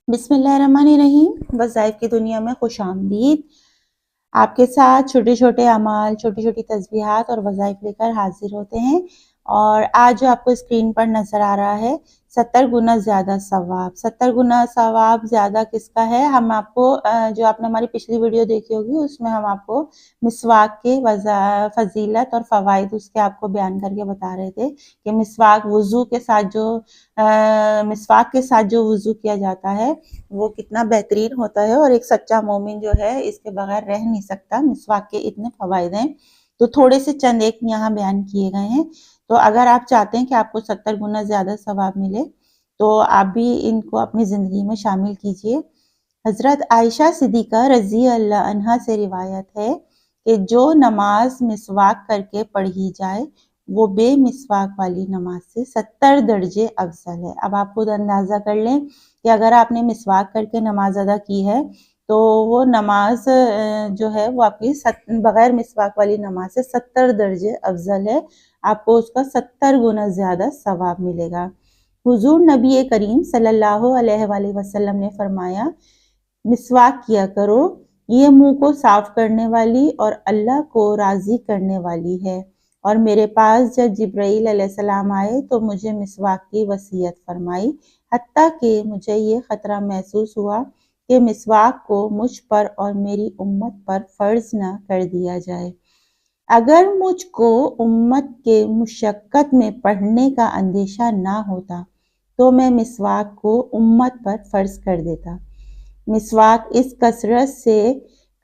बिस्मिल्लाहिर्रहमानिर्रहीम। वज़ाइफ की दुनिया में खुश आमदीद। आपके साथ छोटे छोटे अमाल, छोटी छोटी तस्बीहात और वज़ाइफ लेकर हाजिर होते हैं। और आज जो आपको स्क्रीन पर नज़र आ रहा है 70 गुना ज़्यादा सवाब। 70 गुना सवाब ज़्यादा किसका है? हम आपको जो आपने हमारी पिछली वीडियो देखी होगी उसमें हम आपको मिसवाक के फजीलत और फ़वाइद उसके आपको बयान करके बता रहे थे कि मिसवाक वुज़ू के साथ जो मिसवाक के साथ जो वुज़ू किया जाता है वो कितना बेहतरीन होता है और एक सच्चा मोमिन जो है इसके बगैर रह नहीं सकता। मिसवाक के इतने फ़वाइद हैं, तो थोड़े से चंद एक यहाँ बयान किए गए हैं। तो अगर आप चाहते हैं कि आपको 70 गुना ज़्यादा सवाब मिले तो आप भी इनको अपनी ज़िंदगी में शामिल कीजिए। हज़रत आयशा सिद्दीक़ा रज़ी अल्लाह अन्हा से रिवायत है कि जो नमाज मिसवाक करके पढ़ी जाए वो बेमिसवाक वाली नमाज से 70 दर्जे अफजल है। अब आप खुद अंदाज़ा कर लें कि अगर आपने मिसवाक करके नमाज अदा की है तो वो नमाज जो है वो आपकी बगैर मिसवाक वाली नमाज से 70 दर्जे अफजल है। आपको उसका 70 गुना ज़्यादा सवाब मिलेगा। हुजूर नबी करीम सल्लल्लाहु अलैहि वसल्लम ने फरमाया, मिसवाक किया करो, ये मुंह को साफ करने वाली और अल्लाह को राज़ी करने वाली है। और मेरे पास जब जिब्राइल अलैहिस्सलाम आए तो मुझे मिसवाक की वसीयत फरमाई, हत्ता कि मुझे ये ख़तरा महसूस हुआ कि मिसवाक को मुझ पर और मेरी उम्मत पर फ़र्ज न कर दिया जाए। अगर मुझको उम्मत के मुशक्क़त में पढ़ने का अंदेशा ना होता तो मैं मिसवाक को उम्मत पर फ़र्ज कर देता। मिसवाक इस कसरत से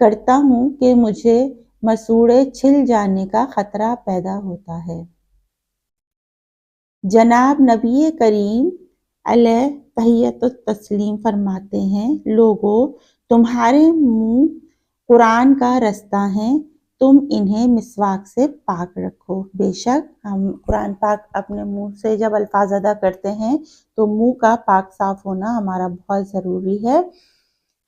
करता हूँ कि मुझे मसूड़े छिल जाने का ख़तरा पैदा होता है। जनाब नबी करीम अलैहि तहियतुत तस्लीम फरमाते हैं, लोगों तुम्हारे मुंह कुरान का रास्ता है, तुम इन्हें मिसवाक से पाक रखो। बेशक हम कुरान पाक अपने मुंह से जब अल्फाज अदा करते हैं तो मुंह का पाक साफ होना हमारा बहुत ज़रूरी है।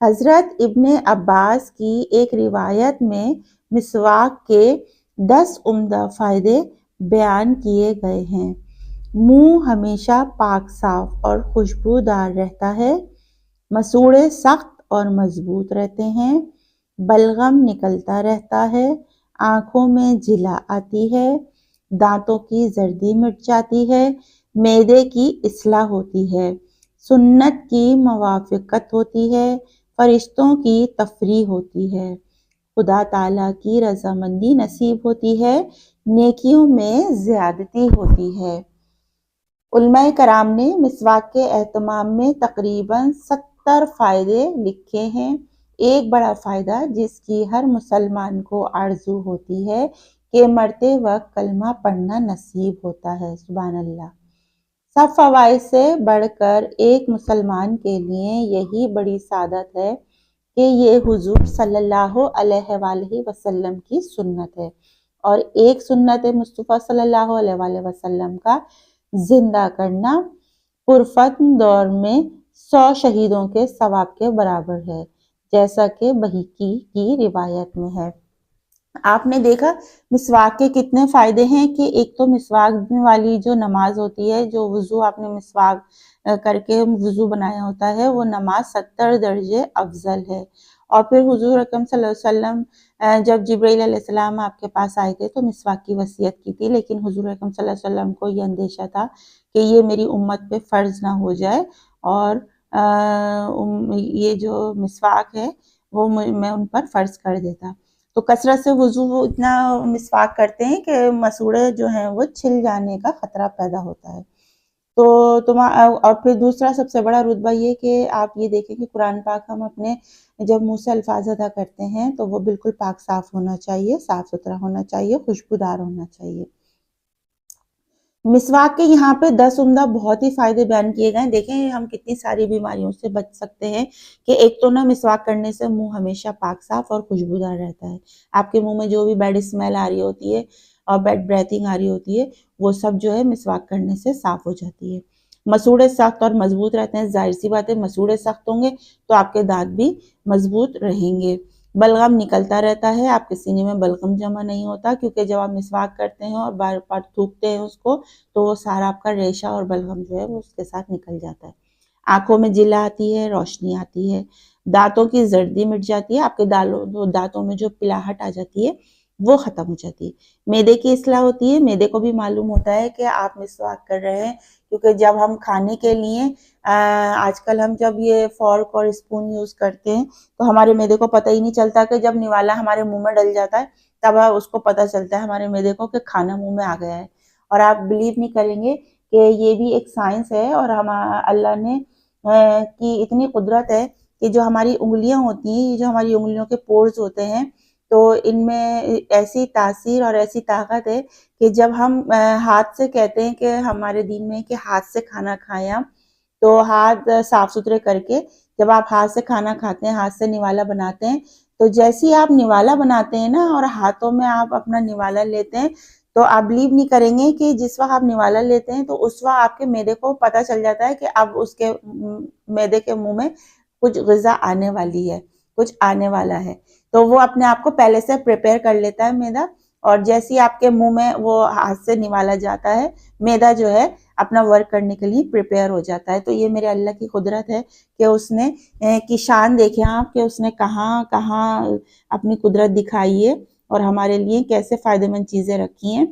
हज़रत इब्ने अब्बास की एक रिवायत में मिसवाक के 10 उम्दा फ़ायदे बयान किए गए हैं। मुंह हमेशा पाक साफ और खुशबूदार रहता है, मसूड़े सख्त और मजबूत रहते हैं, बलगम निकलता रहता है, आँखों में जिला आती है, दांतों की जर्दी मिट जाती है, मैदे की इस्लाह होती है, सुन्नत की मुवाफ़क़त होती है, फरिश्तों की तफरीह होती है, खुदा ताला की रज़ामंदी नसीब होती है, नेकियों में ज़्यादती होती है। उलमाए कराम ने मिसवाक के एहतमाम में तकरीबन 70 फ़ायदे लिखे हैं। एक बड़ा फ़ायदा जिसकी हर मुसलमान को आरज़ू होती है कि मरते वक्त कलमा पढ़ना नसीब होता है। सुभान अल्लाह। सब फ़वाइद से बढ़कर एक मुसलमान के लिए यही बड़ी सादत है कि ये हुजूर सल्लल्लाहु अलैहि वसल्लम की सुन्नत है और एक सुन्नत मुस्तफ़ा सल्लल्लाहु अलैहि वसल्लम का जिंदा करना पुरफतन दौर में 100 शहीदों के सवाब के बराबर है, जैसा कि बहीकी की रिवायत में है। आपने देखा मिसवाक के कितने फ़ायदे हैं कि एक तो मिसवाक वाली जो नमाज होती है, जो वज़ू आपने मिसवाक करके वज़ू बनाया होता है, वो नमाज 70 दर्जे अफजल है। और फिर हुजूर अकरम सल्लल्लाहु अलैहि वसल्लम जब जिब्राइल अलैहिस्सलाम आपके पास आए थे तो मिसवाक की वसीयत की थी, लेकिन हुजूर अकरम सल्लल्लाहु अलैहि वसल्लम को ये अंदेशा था कि ये मेरी उम्मत पे फ़र्ज ना हो जाए और ये जो मिसवाक है वो मैं उन पर फ़र्ज कर देता। तो कसरत से वज़ू वो इतना मिसवाक करते हैं कि मसूड़े जो हैं वो छिल जाने का ख़तरा पैदा होता है। तो और फिर दूसरा सबसे बड़ा रुतबा ये कि आप ये देखें कि कुरान पाक हम अपने जब मुँह से अल्फाज अदा करते हैं तो वो बिल्कुल पाक साफ होना चाहिए, साफ सुथरा होना चाहिए, खुशबूदार होना चाहिए। मिसवाक के यहाँ पे 10 उम्दा बहुत ही फ़ायदे बयान किए गए हैं। देखें हम कितनी सारी बीमारियों से बच सकते हैं कि एक तो ना मिसवाक करने से मुंह हमेशा पाक साफ और खुशबूदार रहता है। आपके मुंह में जो भी बैड स्मेल आ रही होती है और बैड ब्रेथिंग आ रही होती है वो सब जो है मिसवाक करने से साफ हो जाती है। मसूड़े सख्त और मजबूत रहते हैं। जाहिर सी बात है मसूड़े सख्त होंगे तो आपके दांत भी मजबूत रहेंगे। बलगम निकलता रहता है, आपके सीने में बलगम जमा नहीं होता क्योंकि जब आप मिसवाक करते हैं और बार बार थूकते हैं उसको तो वो सारा आपका रेशा और बलगम जो है वो उसके साथ निकल जाता है। آنکھوں میں جل آتی ہے، روشنی آتی ہے، دانتوں کی زردی مٹ جاتی ہے، آپ کے دانتوں میں جو پلاہٹ آ جاتی ہے وہ ختم ہو جاتی ہے۔ معدے کی اصلاح ہوتی ہے، معدے کو بھی معلوم ہوتا ہے کہ آپ مسواک کر رہے ہیں، کیونکہ جب ہم کھانے کے لیے آج کل ہم جب یہ فورک اور اسپون یوز کرتے ہیں تو ہمارے معدے کو پتہ ہی نہیں چلتا کہ جب نوالا ہمارے منہ میں ڈل جاتا ہے تب اس کو پتہ چلتا ہے ہمارے معدے کو کہ کھانا منہ میں آ گیا ہے۔ اور آپ بلیو نہیں کریں گے کہ یہ بھی ایک سائنس ہے، اور اللہ نے کی اتنی قدرت ہے کہ جو ہماری انگلیاں ہوتی ہیں، یہ جو ہماری انگلیوں کے پورز ہوتے ہیں، تو ان میں ایسی تاثیر اور ایسی طاقت ہے کہ جب ہم ہاتھ سے کہتے ہیں کہ ہمارے دین میں کہ ہاتھ سے کھانا کھائیں آپ، تو ہاتھ صاف ستھرے کر کے جب آپ ہاتھ سے کھانا کھاتے ہیں، ہاتھ سے نوالا بناتے ہیں، تو جیسے ہی آپ نوالا بناتے ہیں نا اور ہاتھوں میں آپ اپنا نوالا لیتے ہیں، تو آپ بلیو نہیں کریں گے کہ جس وقت آپ نوالا لیتے ہیں تو اس وقت آپ کے معدے کو پتہ چل جاتا ہے کہ اب اس کے معدے کے منہ میں کچھ غذا آنے والی ہے، کچھ آنے والا ہے، تو وہ اپنے آپ کو پہلے سے پریپیئر کر لیتا ہے معدہ، اور جیسے ہی آپ کے منہ میں وہ ہاتھ سے نوالا جاتا ہے، معدہ جو ہے اپنا ورک کرنے کے لیے پریپیئر ہو جاتا ہے۔ تو یہ میرے اللہ کی قدرت ہے کہ اس نے کی شان دیکھیں آپ کہ اس نے کہاں کہاں اپنی قدرت دکھائی ہے اور ہمارے لیے کیسے فائدہ مند چیزیں رکھی ہیں۔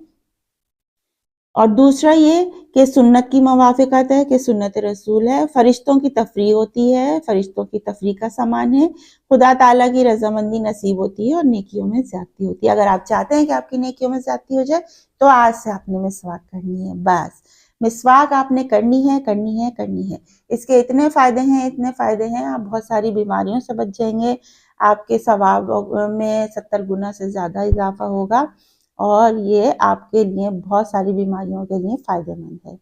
اور دوسرا یہ کہ سنت کی موافقت ہے، کہ سنت رسول ہے، فرشتوں کی تفریح ہوتی ہے، فرشتوں کی تفریح کا سامان ہے، خدا تعالیٰ کی رضامندی نصیب ہوتی ہے اور نیکیوں میں زیادتی ہوتی ہے۔ اگر آپ چاہتے ہیں کہ آپ کی نیکیوں میں زیادتی ہو جائے تو آج سے آپ نے مسواک کرنی ہے، بس مسواک آپ نے کرنی ہے کرنی ہے کرنی ہے۔ اس کے اتنے فائدے ہیں اتنے فائدے ہیں، آپ بہت ساری بیماریوں سے بچ جائیں گے، آپ کے ثواب میں 70 گنا سے زیادہ اضافہ ہوگا، اور یہ آپ کے لیے بہت ساری بیماریوں کے لیے فائدہ مند ہے،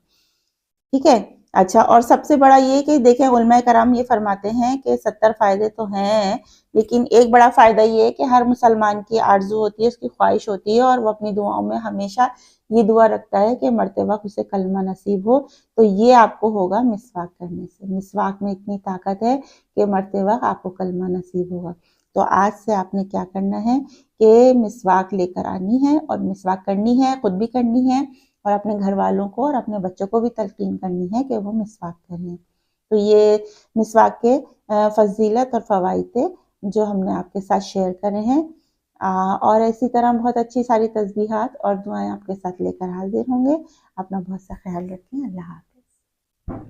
ٹھیک ہے۔ اچھا، اور سب سے بڑا یہ کہ دیکھیں علماء کرام یہ فرماتے ہیں کہ 70 فائدے تو ہیں، لیکن ایک بڑا فائدہ یہ ہے کہ ہر مسلمان کی آرزو ہوتی ہے، اس کی خواہش ہوتی ہے، اور وہ اپنی دعاؤں میں ہمیشہ یہ دعا رکھتا ہے کہ مرتے وقت اسے کلمہ نصیب ہو، تو یہ آپ کو ہوگا مسواک کرنے سے۔ مسواک میں اتنی طاقت ہے کہ مرتے وقت آپ کو کلمہ نصیب ہوگا۔ تو آج سے آپ نے کیا کرنا ہے کہ مسواک لے کر آنی ہے اور مسواک کرنی ہے، خود بھی کرنی ہے، اور اپنے گھر والوں کو اور اپنے بچوں کو بھی تلقین کرنی ہے کہ وہ مسواک کریں۔ تو یہ مسواک کے فضیلت اور فوائد تھے جو ہم نے آپ کے ساتھ شیئر کرے ہیں، اور اسی طرح بہت اچھی ساری تسبیحات اور دعائیں آپ کے ساتھ لے کر حاضر ہوں گے۔ اپنا بہت سا خیال رکھیں۔ اللہ حافظ۔